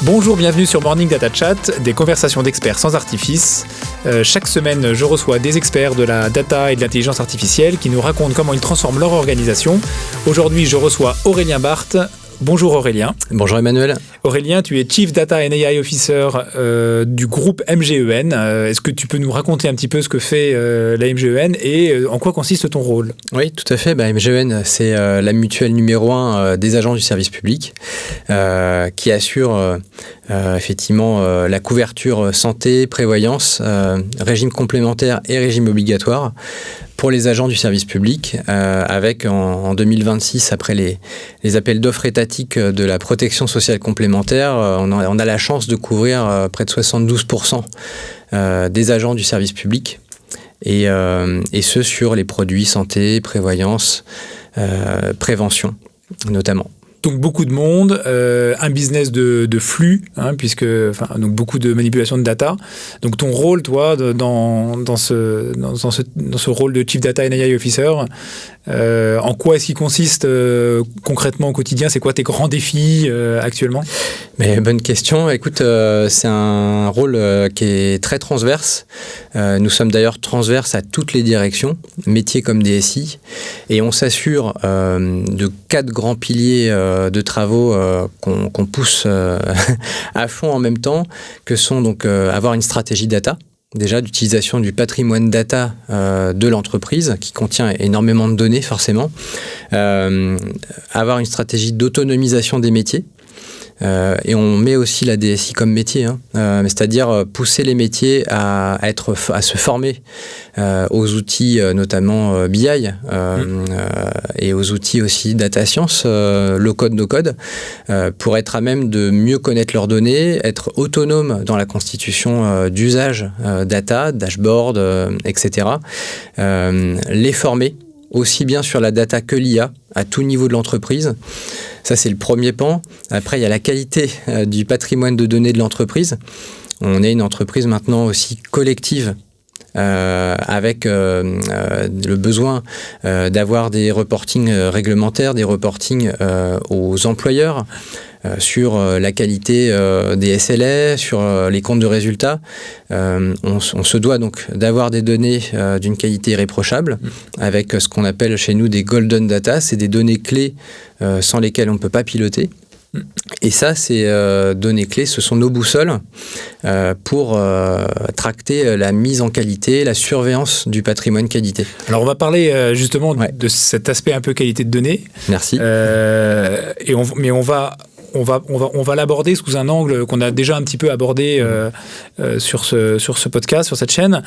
Bonjour, bienvenue sur Morning Data Chat, des conversations d'experts sans artifice. Chaque semaine, je reçois des experts de la data et de l'intelligence artificielle qui nous racontent comment ils transforment leur organisation. Aujourd'hui, je reçois Aurélien Barthes. Bonjour Aurélien. Bonjour Emmanuel. Aurélien, tu es Chief Data and AI Officer du groupe MGEN. Est-ce que tu peux nous raconter un petit peu ce que fait la MGEN et en quoi consiste ton rôle ? Oui, tout à fait. MGEN, c'est la mutuelle numéro 1 des agents du service public qui assure effectivement la couverture santé, prévoyance, régime complémentaire et régime obligatoire pour les agents du service public, avec en 2026, après les appels d'offres étatiques de la protection sociale complémentaire, on a la chance de couvrir près de 72% des agents du service public, et ce sur les produits santé, prévoyance, prévention notamment. Donc beaucoup de monde, un business de flux, donc beaucoup de manipulation de data. Donc ton rôle, toi, dans ce rôle de Chief Data and AI Officer, en quoi est-ce qu'il consiste concrètement au quotidien ? C'est quoi tes grands défis actuellement ? Bonne question. Écoute, c'est un rôle qui est très transverse. Nous sommes d'ailleurs transverses à toutes les directions, métiers comme DSI, et on s'assure de 4 grands piliers de travaux qu'on pousse à fond en même temps, que sont donc avoir une stratégie data, déjà d'utilisation du patrimoine data de l'entreprise, qui contient énormément de données forcément, avoir une stratégie d'autonomisation des métiers, et on met aussi la DSI comme métier, c'est-à-dire pousser les métiers à se former aux outils notamment BI et aux outils aussi data science, low code, no code, pour être à même de mieux connaître leurs données, être autonome dans la constitution d'usages data, dashboard, etc. Les former aussi bien sur la data que l'IA, à tout niveau de l'entreprise. Ça, c'est le premier pan. Après, il y a la qualité du patrimoine de données de l'entreprise. On est une entreprise maintenant aussi collective, avec le besoin d'avoir des reportings réglementaires, des reportings aux employeurs, sur la qualité des SLA, sur les comptes de résultats. On se doit donc d'avoir des données d'une qualité irréprochable, avec ce qu'on appelle chez nous des golden data. C'est des données clés sans lesquelles on ne peut pas piloter. Et ça, ces données clés, ce sont nos boussoles pour tracter la mise en qualité, la surveillance du patrimoine qualité. Alors, on va parler justement de cet aspect un peu qualité de données. Merci. On va l'aborder sous un angle qu'on a déjà un petit peu abordé sur ce podcast, sur cette chaîne.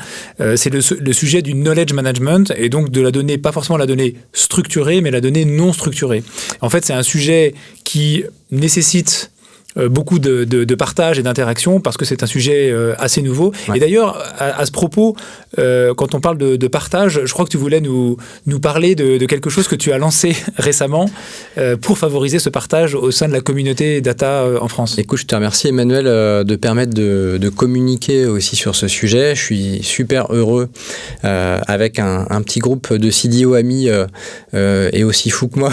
C'est le sujet du knowledge management et donc de la donnée, pas forcément la donnée structurée, mais la donnée non structurée. En fait, c'est un sujet qui nécessite beaucoup de partage et d'interaction parce que c'est un sujet assez nouveau. Ouais. Et d'ailleurs, à ce propos, quand on parle de partage, je crois que tu voulais nous parler de quelque chose que tu as lancé récemment pour favoriser ce partage au sein de la communauté data en France. Écoute, je te remercie Emmanuel de permettre de communiquer aussi sur ce sujet. Je suis super heureux avec un petit groupe de CDO amis et aussi fou que moi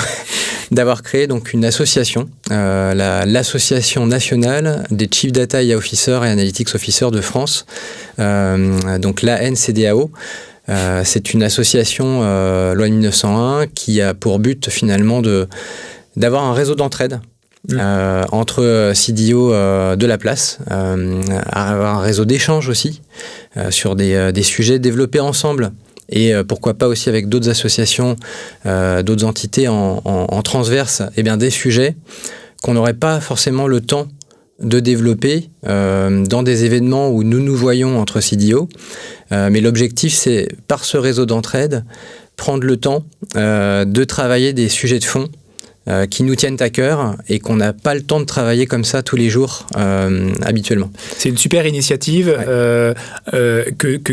d'avoir créé donc une association, l'association nationale des Chief Data AI Officer et Analytics Officer de France, donc l'ANCDAO. C'est une association loi 1901 qui a pour but finalement d'avoir un réseau d'entraide entre CDO de la place, avoir un réseau d'échange aussi sur des sujets développés ensemble. Et pourquoi pas aussi avec d'autres associations, d'autres entités en transverse, des sujets qu'on n'aurait pas forcément le temps de développer dans des événements où nous voyons entre CDO. Mais l'objectif, c'est, par ce réseau d'entraide, prendre le temps de travailler des sujets de fond qui nous tiennent à cœur et qu'on n'a pas le temps de travailler comme ça tous les jours habituellement. C'est une super initiative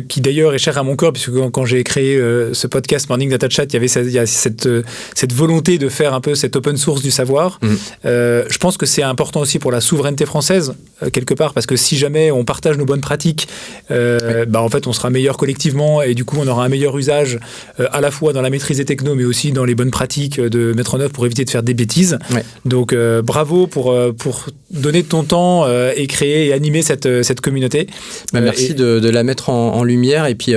qui d'ailleurs est chère à mon cœur, puisque quand j'ai créé ce podcast Morning Data Chat, il y a cette volonté de faire un peu cette open source du savoir. Je pense que c'est important aussi pour la souveraineté française, quelque part, parce que si jamais on partage nos bonnes pratiques, en fait on sera meilleur collectivement et du coup on aura un meilleur usage à la fois dans la maîtrise des technos mais aussi dans les bonnes pratiques de mettre en œuvre pour éviter de faire faire des bêtises. Ouais. Donc bravo pour donner de ton temps et créer et animer cette communauté. Merci de la mettre en lumière. Et puis,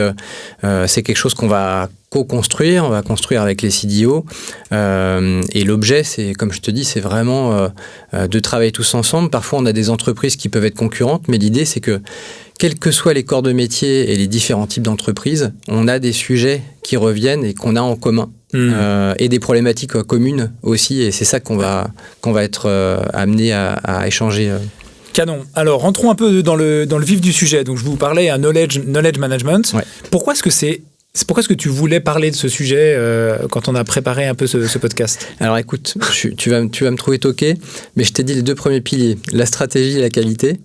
c'est quelque chose qu'on va co-construire, on va construire avec les CDO. Et l'objet, c'est, comme je te dis, c'est vraiment de travailler tous ensemble. Parfois, on a des entreprises qui peuvent être concurrentes, mais l'idée, c'est que quels que soient les corps de métier et les différents types d'entreprises, on a des sujets qui reviennent et qu'on a en commun. Et des problématiques communes aussi. Et c'est ça qu'on va être amené à échanger. Canon. Alors, rentrons un peu dans le vif du sujet. Donc, je vous parlais à knowledge management. Ouais. Pourquoi est-ce que tu voulais parler de ce sujet quand on a préparé un peu ce podcast? Alors écoute, tu vas me trouver toqué, mais je t'ai dit les 2 premiers piliers, la stratégie et la qualité.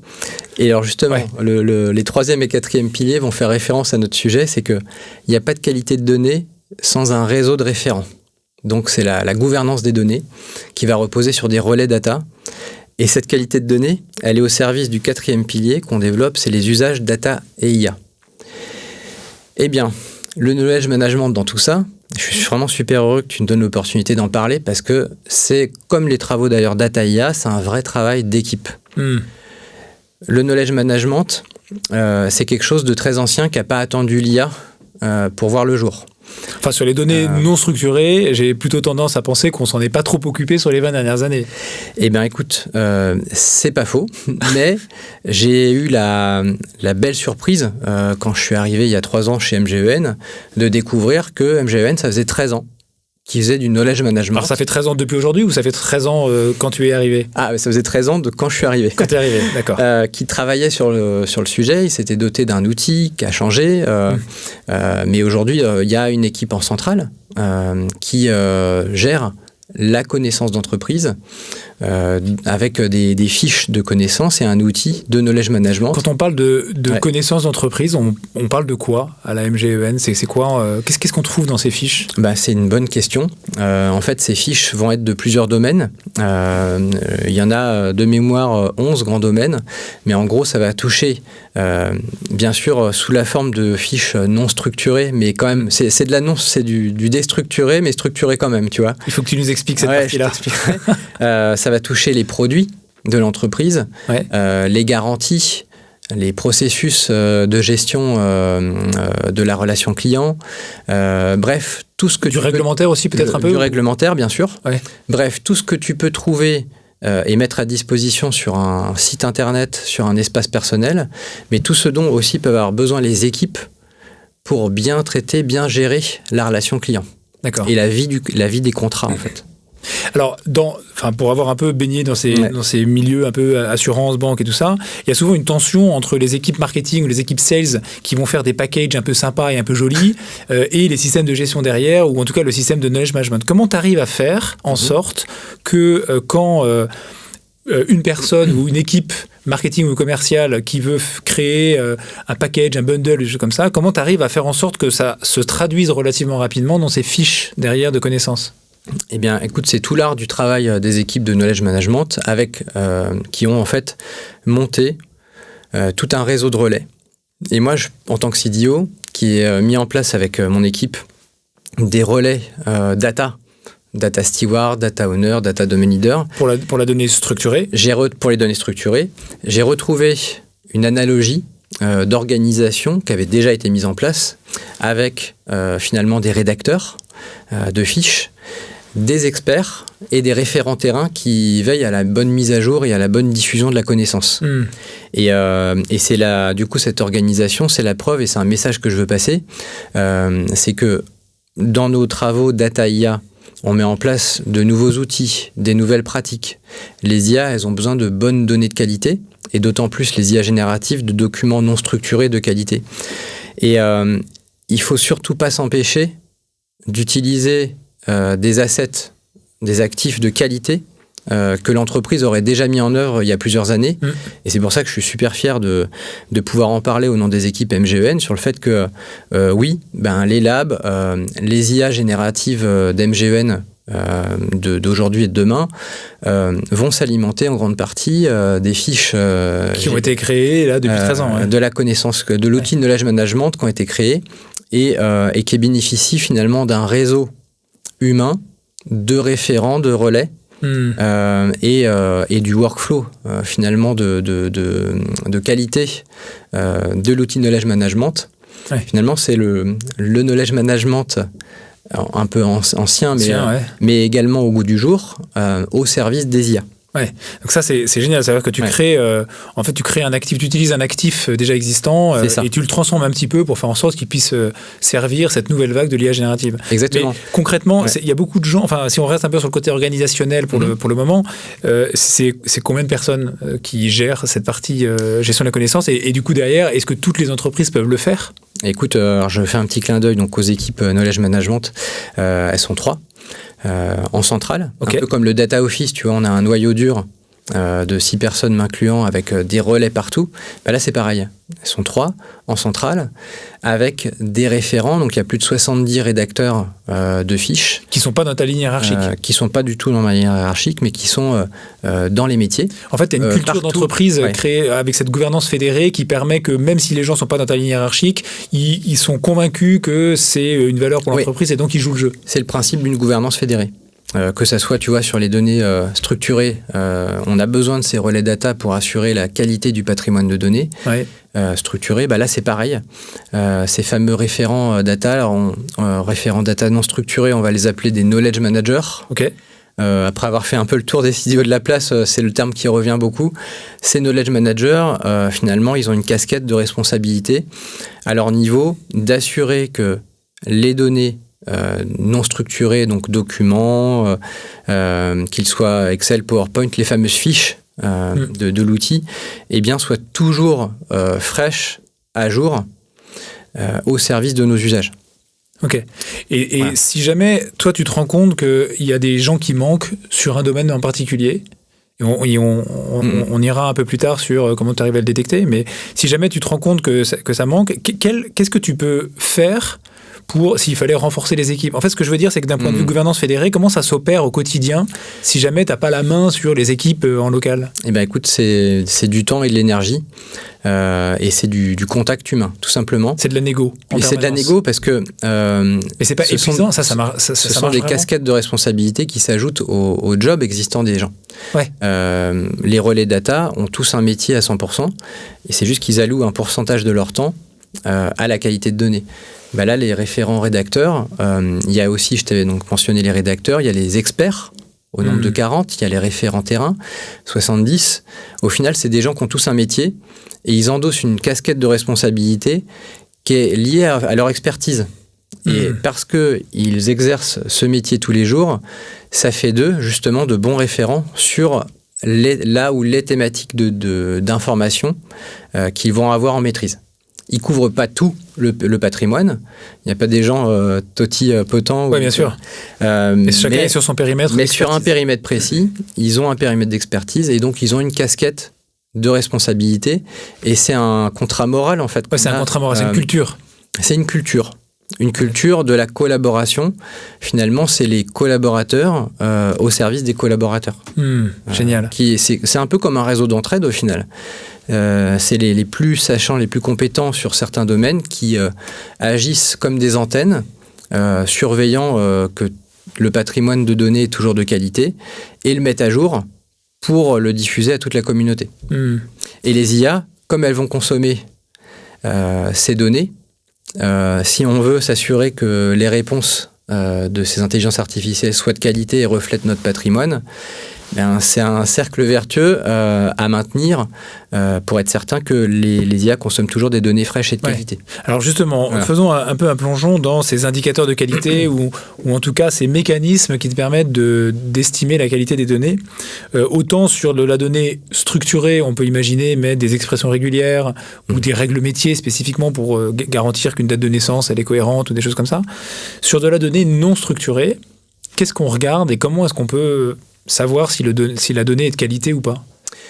Et alors justement, les 3e et 4e piliers vont faire référence à notre sujet, c'est qu'il n'y a pas de qualité de données sans un réseau de référents. Donc c'est la gouvernance des données qui va reposer sur des relais data. Et cette qualité de données, elle est au service du 4e pilier qu'on développe, c'est les usages data et IA. Eh bien, le knowledge management dans tout ça, je suis vraiment super heureux que tu me donnes l'opportunité d'en parler parce que c'est comme les travaux d'ailleurs data IA, c'est un vrai travail d'équipe. Le knowledge management, c'est quelque chose de très ancien qui n'a pas attendu l'IA pour voir le jour. Enfin, sur les données non structurées, j'ai plutôt tendance à penser qu'on s'en est pas trop occupé sur les 20 dernières années. Eh bien, écoute, c'est pas faux, mais j'ai eu la belle surprise, quand je suis arrivé il y a 3 ans chez MGEN, de découvrir que MGEN, ça faisait 13 ans qui faisait du knowledge management. Alors ça fait 13 ans depuis aujourd'hui ou ça fait 13 ans quand tu es arrivé? Ah, ça faisait 13 ans de quand je suis arrivé. Quand tu es arrivé, d'accord. Qui travaillait sur le sujet, il s'était doté d'un outil qui a changé, mais aujourd'hui, il y a une équipe en centrale qui gère la connaissance d'entreprise avec des fiches de connaissances et un outil de knowledge management. Quand on parle de connaissances d'entreprise, on parle de quoi à la MGEN? C'est quoi qu'est-ce qu'on trouve dans ces fiches? C'est une bonne question. En fait, ces fiches vont être de plusieurs domaines. Il y en a de mémoire 11 grands domaines, mais en gros, ça va toucher, bien sûr, sous la forme de fiches non structurées, mais quand même, c'est de l'annonce, c'est du déstructuré, mais structuré quand même, tu vois. Il faut que tu nous expliques cette partie-là. Ça va toucher les produits de l'entreprise, les garanties, les processus de gestion de la relation client, bref, tout ce que du réglementaire aussi peut-être un peu. Du réglementaire, bien sûr. Ouais. Bref, tout ce que tu peux trouver et mettre à disposition sur un site internet, sur un espace personnel, mais tout ce dont aussi peuvent avoir besoin les équipes pour bien traiter, bien gérer la relation client. D'accord. Et la vie des contrats, en fait. Alors, pour avoir un peu baigné dans ces milieux un peu assurance, banque et tout ça, il y a souvent une tension entre les équipes marketing ou les équipes sales qui vont faire des packages un peu sympas et un peu jolis et les systèmes de gestion derrière, ou en tout cas le système de knowledge management. Comment tu arrives à faire en sorte que quand une personne ou une équipe marketing ou commerciale qui veut créer un package, un bundle, des choses comme ça, comment tu arrives à faire en sorte que ça se traduise relativement rapidement dans ces fiches derrière de connaissances? Eh bien, écoute, c'est tout l'art du travail des équipes de knowledge management qui ont en fait monté tout un réseau de relais. Et moi, en tant que CDO, qui ai mis en place avec mon équipe des relais data steward, data owner, data domain leader. Pour la donnée structurée. Pour les données structurées, j'ai retrouvé une analogie d'organisation qui avait déjà été mise en place avec finalement des rédacteurs de fiches, des experts et des référents terrain qui veillent à la bonne mise à jour et à la bonne diffusion de la connaissance. Et c'est du coup, cette organisation, c'est la preuve et c'est un message que je veux passer. C'est que dans nos travaux data IA, on met en place de nouveaux outils, des nouvelles pratiques. Les IA, elles ont besoin de bonnes données de qualité et d'autant plus les IA génératives de documents non structurés de qualité. Et il faut surtout pas s'empêcher d'utiliser des assets, des actifs de qualité que l'entreprise aurait déjà mis en œuvre il y a plusieurs années. Et c'est pour ça que je suis super fier de pouvoir en parler au nom des équipes MGEN sur le fait que, les labs, les IA génératives d'MGEN d'aujourd'hui et de demain vont s'alimenter en grande partie des fiches qui ont été créées là depuis 13 ans. De la connaissance, de l'outil de knowledge management qui ont été créés et qui bénéficient finalement d'un réseau humain de référents, de relais. Et du workflow finalement de qualité de l'outil Knowledge Management. Ouais. Finalement, c'est le Knowledge Management un peu ancien, mais également au goût du jour, au service des IA. Ouais. Donc ça c'est génial, c'est-à-dire que tu crées en fait tu crées un actif, tu utilises un actif déjà existant et tu le transformes un petit peu pour faire en sorte qu'il puisse servir cette nouvelle vague de l'IA générative. Exactement. Mais concrètement, il y a beaucoup de gens, enfin si on reste un peu sur le côté organisationnel pour le moment, c'est combien de personnes qui gèrent cette partie gestion de la connaissance et du coup derrière, est-ce que toutes les entreprises peuvent le faire? Écoute, alors je fais un petit clin d'œil donc aux équipes Knowledge Management, elles sont 3. En centrale, un peu comme le data office, tu vois, on a un noyau dur de 6 personnes m'incluant avec des relais partout. Là c'est pareil, elles sont 3 en centrale avec des référents, donc il y a plus de 70 rédacteurs de fiches qui sont pas dans ta ligne hiérarchique, qui sont pas du tout dans ma ligne hiérarchique, mais qui sont dans les métiers. En fait, tu as une culture d'entreprise créée avec cette gouvernance fédérée qui permet que même si les gens sont pas dans ta ligne hiérarchique, ils sont convaincus que c'est une valeur pour l'entreprise et donc ils jouent le jeu. C'est le principe d'une gouvernance fédérée. Que ça soit, tu vois, sur les données structurées, on a besoin de ces relais data pour assurer la qualité du patrimoine de données structuré. Là, c'est pareil. Ces fameux référents data, référents data non structurés, on va les appeler des knowledge managers. Après avoir fait un peu le tour des CDO de la place, c'est le terme qui revient beaucoup. Ces knowledge managers, finalement, ils ont une casquette de responsabilité à leur niveau d'assurer que les données non structurés, donc documents, qu'ils soient Excel, PowerPoint, les fameuses fiches de l'outil, soient toujours fraîches, à jour, au service de nos usages. Ok. Et si jamais, toi, tu te rends compte qu'il y a des gens qui manquent sur un domaine en particulier, et on ira un peu plus tard sur comment tu arrives à le détecter, mais si jamais tu te rends compte que ça manque, qu'est-ce que tu peux faire pour s'il fallait renforcer les équipes? En fait, ce que je veux dire, c'est que d'un point de vue gouvernance fédérée, comment ça s'opère au quotidien si jamais tu n'as pas la main sur les équipes en local? Écoute, c'est du temps et de l'énergie et c'est du contact humain, tout simplement. C'est de la négo. Et c'est de la négo parce que... mais c'est pas épuisant, ça marche. Ce sont des casquettes de responsabilité qui s'ajoutent au job existant des gens. Les relais data ont tous un métier à 100% et c'est juste qu'ils allouent un pourcentage de leur temps à la qualité de données. Là, les référents rédacteurs, il y a aussi, je t'avais donc mentionné les rédacteurs, il y a les experts au nombre de 40, il y a les référents terrain, 70. Au final, c'est des gens qui ont tous un métier et ils endossent une casquette de responsabilité qui est liée à leur expertise. Et parce qu'ils exercent ce métier tous les jours, ça fait d'eux, justement, de bons référents sur les thématiques d'information qu'ils vont avoir en maîtrise. Ils ne couvrent pas tout le patrimoine. Il n'y a pas des gens potents. Oui, bien sûr. Mais chacun est sur son périmètre. Mais sur un périmètre précis, ils ont un périmètre d'expertise et donc ils ont une casquette de responsabilité. Et c'est un contrat moral, en fait. C'est un contrat moral, c'est une culture. C'est une culture. Une culture de la collaboration. Finalement, c'est les collaborateurs au service des collaborateurs. Génial. C'est un peu comme un réseau d'entraide, au final. C'est les plus sachants, les plus compétents sur certains domaines qui agissent comme des antennes, surveillant que le patrimoine de données est toujours de qualité et le mettent à jour pour le diffuser à toute la communauté. Et les IA, comme elles vont consommer ces données, si on veut s'assurer que les réponses de ces intelligences artificielles soient de qualité et reflètent notre patrimoine, c'est un cercle vertueux à maintenir pour être certain que les IA consomment toujours des données fraîches et de qualité. Alors justement, faisons un peu un plongeon dans ces indicateurs de qualité ou en tout cas ces mécanismes qui te permettent d'estimer la qualité des données. Autant sur de la donnée structurée, on peut imaginer mettre des expressions régulières ou des règles métiers spécifiquement pour garantir qu'une date de naissance elle est cohérente ou des choses comme ça. Sur de la donnée non structurée, qu'est-ce qu'on regarde et comment est-ce qu'on peut savoir si la donnée est de qualité ou pas,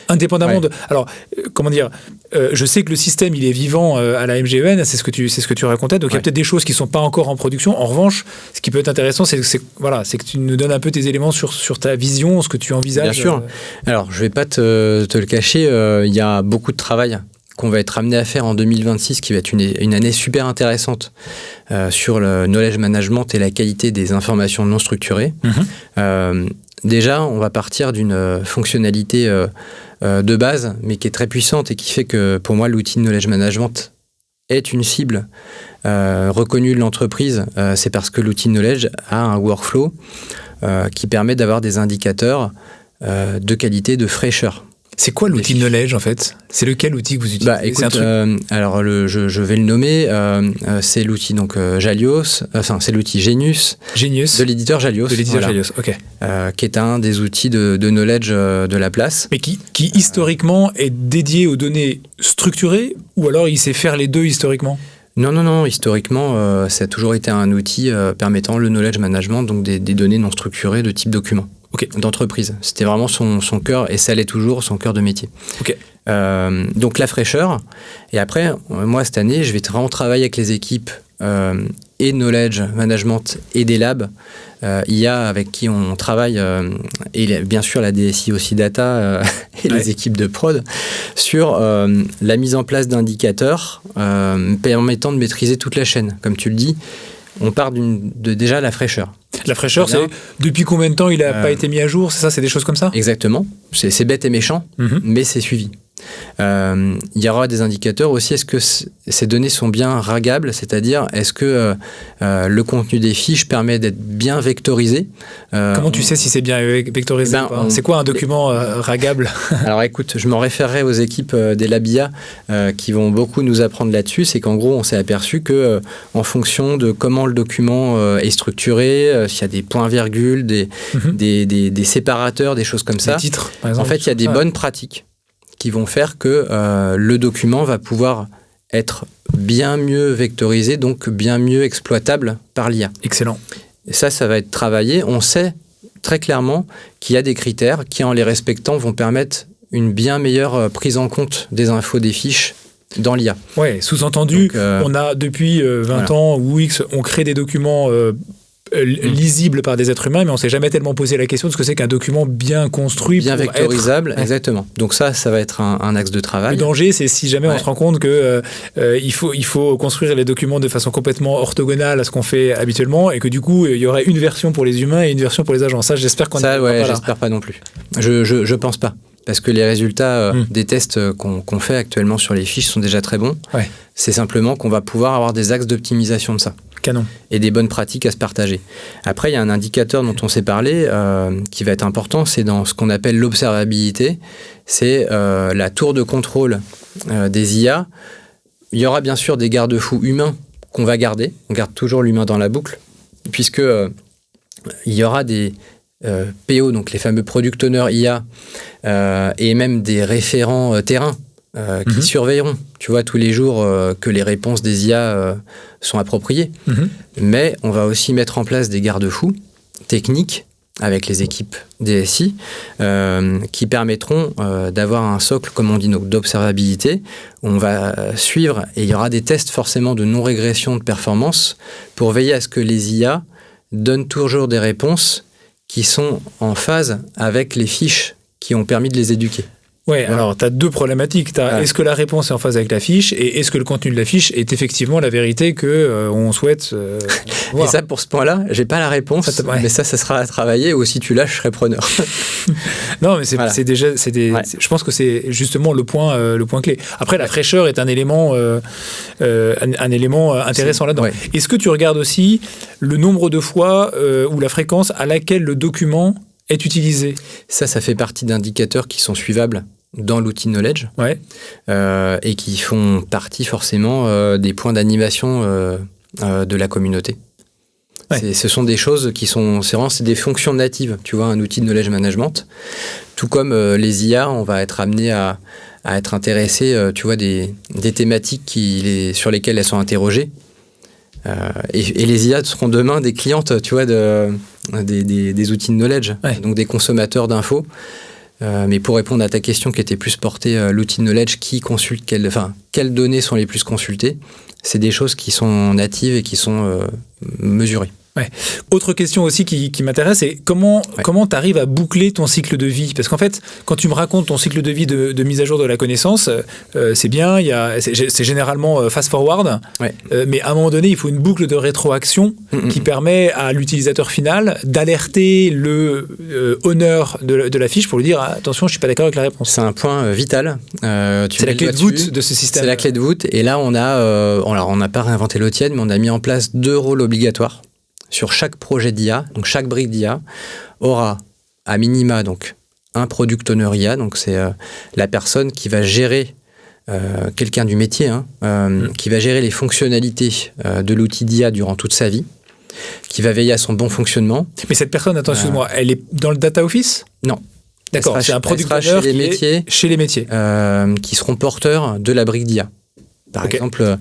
indépendamment de... Alors, comment dire, je sais que le système, il est vivant à la MGEN, c'est ce que tu racontais, donc il y a peut-être des choses qui ne sont pas encore en production. En revanche, ce qui peut être intéressant, c'est que tu nous donnes un peu tes éléments sur ta vision, ce que tu envisages. Bien sûr. Alors, je ne vais pas te le cacher, il y a beaucoup de travail qu'on va être amené à faire en 2026, qui va être une année super intéressante sur le knowledge management et la qualité des informations non structurées. Déjà, on va partir d'une fonctionnalité de base, mais qui est très puissante et qui fait que, pour moi, l'outil knowledge management est une cible reconnue de l'entreprise. C'est parce que l'outil knowledge a un workflow qui permet d'avoir des indicateurs de qualité, de fraîcheur. C'est quoi l'outil knowledge en fait ? C'est lequel outil que vous utilisez ? Écoute, alors je vais le nommer. C'est l'outil donc Jalios. Enfin, c'est l'outil Genius. Genius. De l'éditeur Jalios. De l'éditeur Jalios. Ok. Qui est un des outils de knowledge de la place. Mais qui historiquement est dédié aux données structurées ou alors il sait faire les deux historiquement ? Non. Historiquement, ça a toujours été un outil permettant le knowledge management, donc des données non structurées de type document. D'entreprise. C'était vraiment son cœur, et ça l'est toujours, son cœur de métier. Donc la fraîcheur. Et après, moi, cette année, je vais vraiment travailler avec les équipes et knowledge management et des labs IA avec qui on travaille, et bien sûr la DSI aussi data et les équipes de prod, sur la mise en place d'indicateurs permettant de maîtriser toute la chaîne. Comme tu le dis, on part de déjà la fraîcheur. La fraîcheur, c'est depuis combien de temps il n'a pas été mis à jour, c'est ça, c'est des choses comme ça ? Exactement. C'est bête et méchant, mais c'est suivi. Il y aura des indicateurs aussi. Est-ce que ces données sont bien ragables, c'est-à-dire est-ce que le contenu des fiches permet d'être bien vectorisé ? Comment tu sais si c'est bien vectorisé ? C'est quoi un document ragable ? Alors écoute, je m'en référerai aux équipes des Labia qui vont beaucoup nous apprendre là-dessus. C'est qu'en gros, on s'est aperçu que en fonction de comment le document est structuré, s'il y a des points-virgules, des séparateurs, des choses comme ça, des titres, par exemple, en fait, il y a des bonnes pratiques qui vont faire que le document va pouvoir être bien mieux vectorisé, donc bien mieux exploitable par l'IA. Excellent. Et ça va être travaillé. On sait très clairement qu'il y a des critères qui, en les respectant, vont permettre une bien meilleure prise en compte des infos des fiches dans l'IA. Ouais, sous-entendu, donc, on a depuis 20 ans ou X, on crée des documents lisible par des êtres humains, mais on ne s'est jamais tellement posé la question de ce que c'est qu'un document bien construit, bien vectorisable, exactement. Donc ça va être un axe de travail. Le danger, c'est si jamais on se rend compte que il faut construire les documents de façon complètement orthogonale à ce qu'on fait habituellement, et que du coup, il y aurait une version pour les humains et une version pour les agents. Ça, j'espère qu'on j'espère pas non plus. Je pense pas. Parce que les résultats des tests qu'on fait actuellement sur les fiches sont déjà très bons. C'est simplement qu'on va pouvoir avoir des axes d'optimisation de ça. Canon. Et des bonnes pratiques à se partager. Après, il y a un indicateur dont on s'est parlé qui va être important, c'est dans ce qu'on appelle l'observabilité. C'est la tour de contrôle des IA. Il y aura bien sûr des garde-fous humains qu'on va garder. On garde toujours l'humain dans la boucle, puisque il y aura des PO, donc les fameux Product Owners IA, et même des référents terrain qui surveilleront, tu vois, tous les jours que les réponses des IA sont appropriées. Mais on va aussi mettre en place des garde-fous techniques avec les équipes DSI qui permettront d'avoir un socle, comme on dit, d'observabilité. On va suivre, et il y aura des tests forcément de non-régression de performance pour veiller à ce que les IA donnent toujours des réponses qui sont en phase avec les fiches qui ont permis de les éduquer. Ouais, alors tu as deux problématiques. Est-ce que la réponse est en phase avec la fiche, et est-ce que le contenu de la fiche est effectivement la vérité qu'on souhaite voir. Et ça, pour ce point-là, j'ai pas la réponse, mais ça sera à travailler, ou si tu lâches, je serai preneur. Non, mais c'est déjà, je pense que c'est justement le point clé. Après, la fraîcheur est un élément intéressant là-dedans. Ouais. Est-ce que tu regardes aussi le nombre de fois ou la fréquence à laquelle le document est utilisé ? Ça fait partie d'indicateurs qui sont suivables dans l'outil Knowledge, et qui font partie forcément des points d'animation de la communauté. Ouais. Ce sont des choses qui sont... C'est des fonctions natives, tu vois, un outil de Knowledge Management. Tout comme les IA, on va être amené à être intéressé, tu vois, des thématiques sur lesquelles elles sont interrogées. Et les IA seront demain des clientes, tu vois, des outils de knowledge, donc des consommateurs d'infos. Mais pour répondre à ta question qui était plus portée, l'outil de knowledge, qui consulte quelles données sont les plus consultées, c'est des choses qui sont natives et qui sont mesurées. Autre question aussi qui m'intéresse, c'est comment tu arrives à boucler ton cycle de vie? Parce qu'en fait, quand tu me racontes ton cycle de vie de mise à jour de la connaissance, c'est bien, c'est généralement fast-forward, mais à un moment donné, il faut une boucle de rétroaction qui permet à l'utilisateur final d'alerter le owner de la fiche pour lui dire attention, je ne suis pas d'accord avec la réponse. C'est un point vital. C'est la clé de voûte de ce système. C'est la clé de voûte. Et là, on n'a pas réinventé l'eau tiède, mais on a mis en place 2 rôles obligatoires. Sur chaque projet d'IA, donc chaque brique d'IA aura à minima donc un product owner IA, donc c'est la personne qui va gérer quelqu'un du métier, qui va gérer les fonctionnalités de l'outil d'IA durant toute sa vie, qui va veiller à son bon fonctionnement. Mais cette personne, attends, excuse-moi, elle est dans le data office? Non. D'accord, c'est un product owner chez les métiers, qui seront porteurs de la brique d'IA. Par exemple,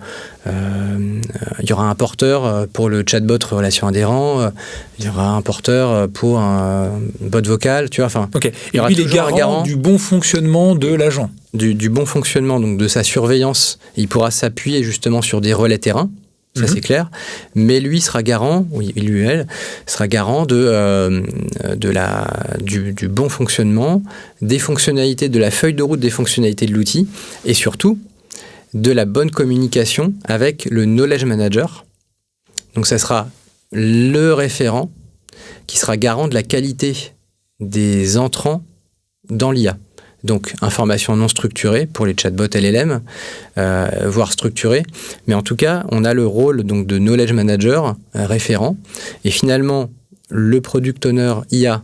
il y aura un porteur pour le chatbot relation adhérent, il y aura un porteur pour un bot vocal, tu vois. Enfin, et lui, il est garant du bon fonctionnement de l'agent. Du bon fonctionnement, donc de sa surveillance. Il pourra s'appuyer justement sur des relais terrain, ça c'est clair. Mais lui sera garant, elle sera garant du bon fonctionnement, des fonctionnalités, de la feuille de route des fonctionnalités de l'outil, et surtout de la bonne communication avec le knowledge manager. Donc ça sera le référent qui sera garant de la qualité des entrants dans l'IA. Donc information non structurée pour les chatbots LLM, voire structurée. Mais en tout cas, on a le rôle donc, de knowledge manager référent. Et finalement, le product owner IA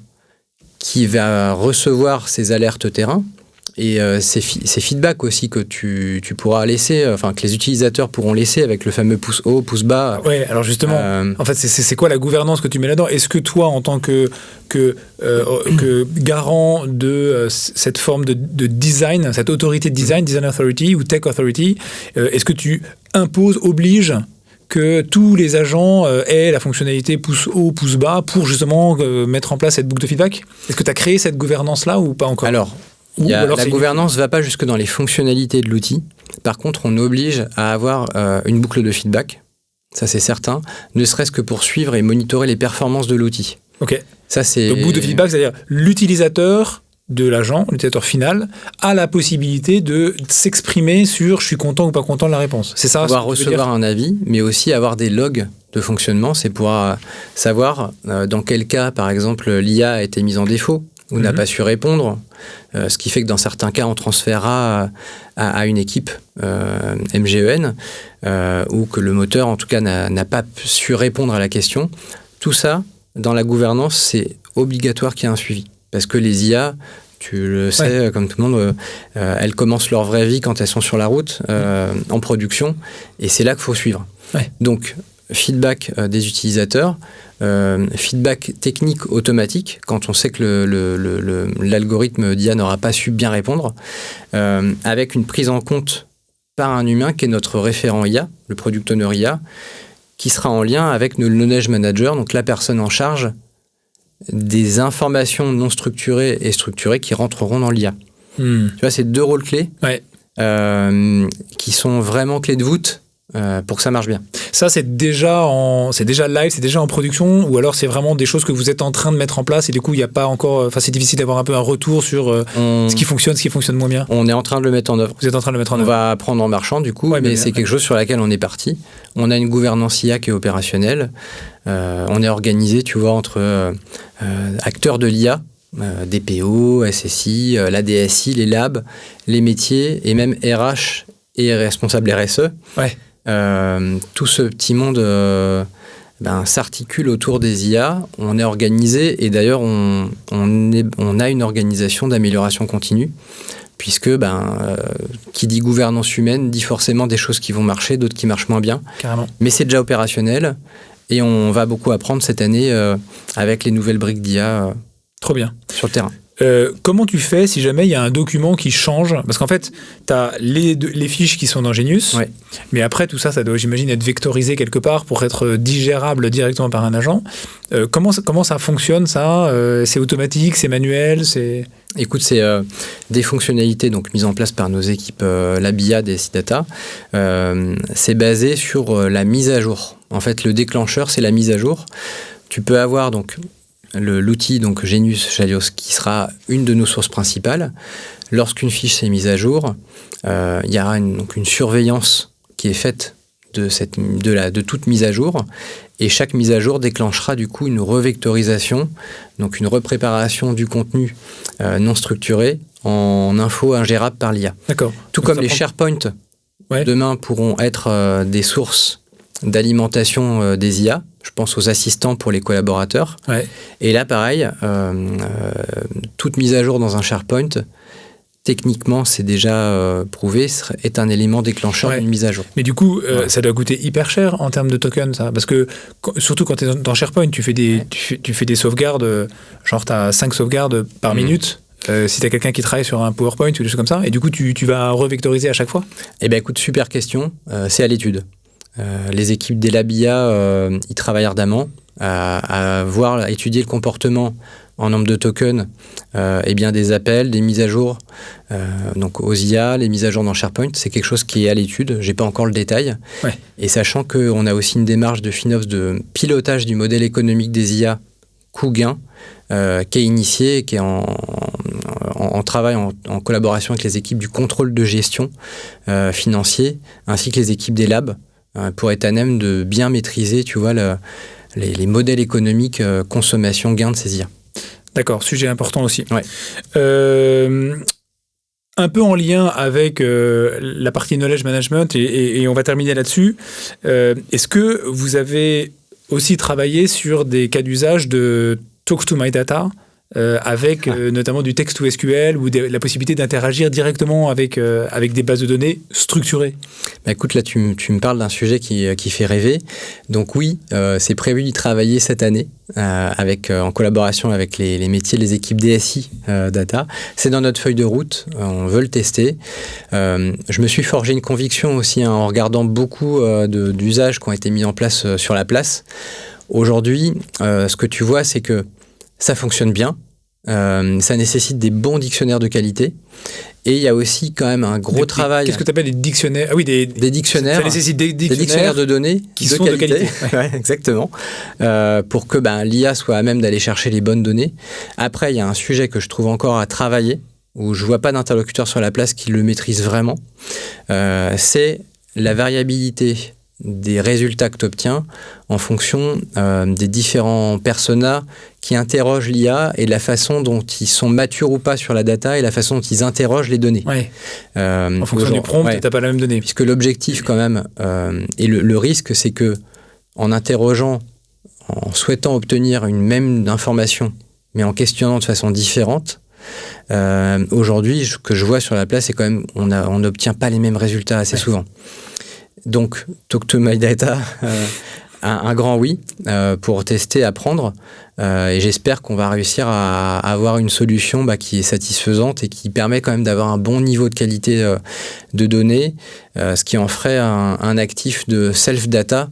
qui va recevoir ces alertes terrain, et ces feedbacks aussi que tu pourras laisser, que les utilisateurs pourront laisser avec le fameux pouce haut, pouce bas. Ouais, alors justement, en fait, c'est quoi la gouvernance que tu mets là-dedans? Est-ce que toi, en tant que garant de cette forme de design, cette autorité de design, design authority ou tech authority, est-ce que tu obliges que tous les agents aient la fonctionnalité pouce haut, pouce bas pour justement mettre en place cette boucle de feedback? Est-ce que tu as créé cette gouvernance-là ou pas encore? Alors, la gouvernance ne va pas jusque dans les fonctionnalités de l'outil. Par contre, on oblige à avoir une boucle de feedback, ça c'est certain, ne serait-ce que pour suivre et monitorer les performances de l'outil. Ok. Ça, c'est... Donc, boucle de feedback, c'est-à-dire l'utilisateur de l'agent, l'utilisateur final, a la possibilité de s'exprimer sur je suis content ou pas content de la réponse. C'est ça? Pouvoir recevoir un avis, mais aussi avoir des logs de fonctionnement, c'est pour savoir dans quel cas, par exemple, l'IA a été mise en défaut ou n'a pas su répondre, ce qui fait que dans certains cas, on transférera à une équipe MGEN ou que le moteur, en tout cas, n'a pas su répondre à la question. Tout ça, dans la gouvernance, c'est obligatoire qu'il y ait un suivi. Parce que les IA, tu le sais, comme tout le monde, elles commencent leur vraie vie quand elles sont sur la route, en production, et c'est là qu'il faut suivre. Ouais. Donc, feedback des utilisateurs, feedback technique automatique, quand on sait que l'algorithme d'IA n'aura pas su bien répondre, avec une prise en compte par un humain qui est notre référent IA, le product owner IA, qui sera en lien avec le knowledge manager, donc la personne en charge des informations non structurées et structurées qui rentreront dans l'IA. Tu vois, c'est 2 rôles clés qui sont vraiment clés de voûte pour que ça marche bien. Ça, c'est déjà live, c'est déjà en production, ou alors c'est vraiment des choses que vous êtes en train de mettre en place et du coup, il n'y a pas encore... Enfin, c'est difficile d'avoir un peu un retour sur ce qui fonctionne moins bien. On est en train de le mettre en œuvre. Vous êtes en train de le mettre en œuvre. On va apprendre en marchant, du coup, mais c'est quelque chose sur laquelle on est parti. On a une gouvernance IA qui est opérationnelle. On est organisé, tu vois, entre acteurs de l'IA, DPO, SSI, la DSI, les labs, les métiers et même RH et responsables RSE. Ouais. Tout ce petit monde s'articule autour des IA. On est organisé et d'ailleurs on a une organisation d'amélioration continue puisque qui dit gouvernance humaine dit forcément des choses qui vont marcher, d'autres qui marchent moins bien. Carrément. Mais c'est déjà opérationnel et on va beaucoup apprendre cette année avec les nouvelles briques d'IA. Trop bien. Sur le terrain. Comment tu fais si jamais il y a un document qui change? Parce qu'en fait, tu as les fiches qui sont dans Genius, mais après tout ça, ça doit, j'imagine, être vectorisé quelque part pour être digérable directement par un agent. Comment ça fonctionne, ça? C'est automatique, c'est manuel, c'est... Écoute, c'est des fonctionnalités donc mises en place par nos équipes Labia DSI Data. C'est basé sur la mise à jour. En fait, le déclencheur, c'est la mise à jour. Tu peux avoir donc l'outil donc Genius Shalios qui sera une de nos sources principales. Lorsqu'une fiche s'est mise à jour, il y aura une surveillance qui est faite de toute mise à jour, et chaque mise à jour déclenchera du coup une revectorisation, donc une repréparation du contenu non structuré en info ingérable par l'IA. D'accord. Tout Donc comme les SharePoint, demain pourront être des sources d'alimentation des IA. Je pense aux assistants pour les collaborateurs. Ouais. Et là, pareil, toute mise à jour dans un SharePoint, techniquement, c'est déjà prouvé, est un élément déclencheur d'une mise à jour. Mais du coup, ça doit coûter hyper cher en termes de tokens, ça. Parce que, surtout quand tu es dans SharePoint, tu fais des sauvegardes, genre tu as 5 sauvegardes par minute. Si tu as quelqu'un qui travaille sur un PowerPoint ou des choses comme ça, et du coup, tu vas revectoriser à chaque fois? Eh bien, écoute, super question. C'est à l'étude. Les équipes des Labia, ils travaillent ardemment à étudier le comportement en nombre de tokens, des appels, des mises à jour donc aux IA, les mises à jour dans SharePoint, c'est quelque chose qui est à l'étude, j'ai pas encore le détail. Ouais. Et sachant qu'on a aussi une démarche de FinOps de pilotage du modèle économique des IA coût-gain qui est initiée, qui est en travail en collaboration avec les équipes du contrôle de gestion financier, ainsi que les équipes des labs, pour être à même de bien maîtriser, tu vois, les modèles économiques consommation-gain de ces IA. D'accord, sujet important aussi. Ouais. Un peu en lien avec la partie knowledge management, et on va terminer là-dessus. Est-ce que vous avez aussi travaillé sur des cas d'usage de Talk to My Data avec notamment du text to SQL ou la possibilité d'interagir directement avec des bases de données structurées? Bah écoute, là tu me parles d'un sujet qui fait rêver. Donc oui, c'est prévu d'y travailler cette année en collaboration avec les métiers, les équipes DSI Data. C'est dans notre feuille de route, on veut le tester. Je me suis forgé une conviction aussi en regardant beaucoup d'usages qui ont été mis en place sur la place. Aujourd'hui, ce que tu vois, c'est que ça fonctionne bien, ça nécessite des bons dictionnaires de qualité, et il y a aussi quand même un gros travail. Qu'est-ce que tu appelles des dictionnaires? Ah oui, des dictionnaires. Ça nécessite des dictionnaires de données qui sont de qualité. Ouais, exactement. Pour que l'IA soit à même d'aller chercher les bonnes données. Après, il y a un sujet que je trouve encore à travailler, où je ne vois pas d'interlocuteur sur la place qui le maîtrise vraiment. C'est la variabilité des résultats que tu obtiens en fonction des différents personas qui interrogent l'IA et de la façon dont ils sont matures ou pas sur la data et la façon dont ils interrogent les données. Ouais. En fonction du prompt, tu n'as pas la même donnée. Puisque l'objectif quand même, et le risque, c'est que en interrogeant, en souhaitant obtenir une même information, mais en questionnant de façon différente, aujourd'hui, ce que je vois sur la place, c'est quand même on n'obtient pas les mêmes résultats assez souvent. Donc, Talk to My Data, un grand oui pour tester, apprendre. Et j'espère qu'on va réussir à avoir une solution qui est satisfaisante et qui permet quand même d'avoir un bon niveau de qualité de données, ce qui en ferait un actif de self-data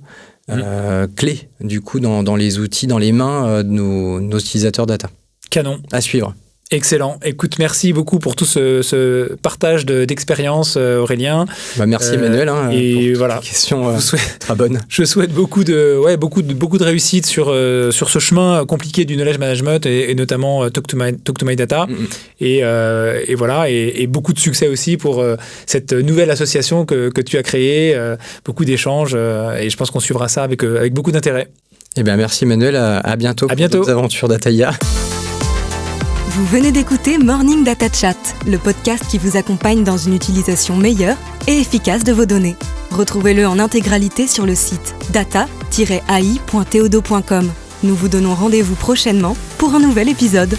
clé, du coup, dans les outils, dans les mains de nos utilisateurs data. Canon. À suivre. Excellent. Écoute, merci beaucoup pour tout ce partage d'expérience, Aurélien. Merci Emmanuel. Et voilà. Question très bonne. Je souhaite beaucoup de réussite sur ce chemin compliqué du knowledge management et notamment Talk to My Data. Et voilà, et beaucoup de succès aussi pour cette nouvelle association que tu as créée. Beaucoup d'échanges et je pense qu'on suivra ça avec beaucoup d'intérêt. Eh bien, merci Emmanuel. À bientôt. À bientôt. Pour d'autres aventures Dataïa. Vous venez d'écouter Morning Data Chat, le podcast qui vous accompagne dans une utilisation meilleure et efficace de vos données. Retrouvez-le en intégralité sur le site data-ai.theodo.com. Nous vous donnons rendez-vous prochainement pour un nouvel épisode.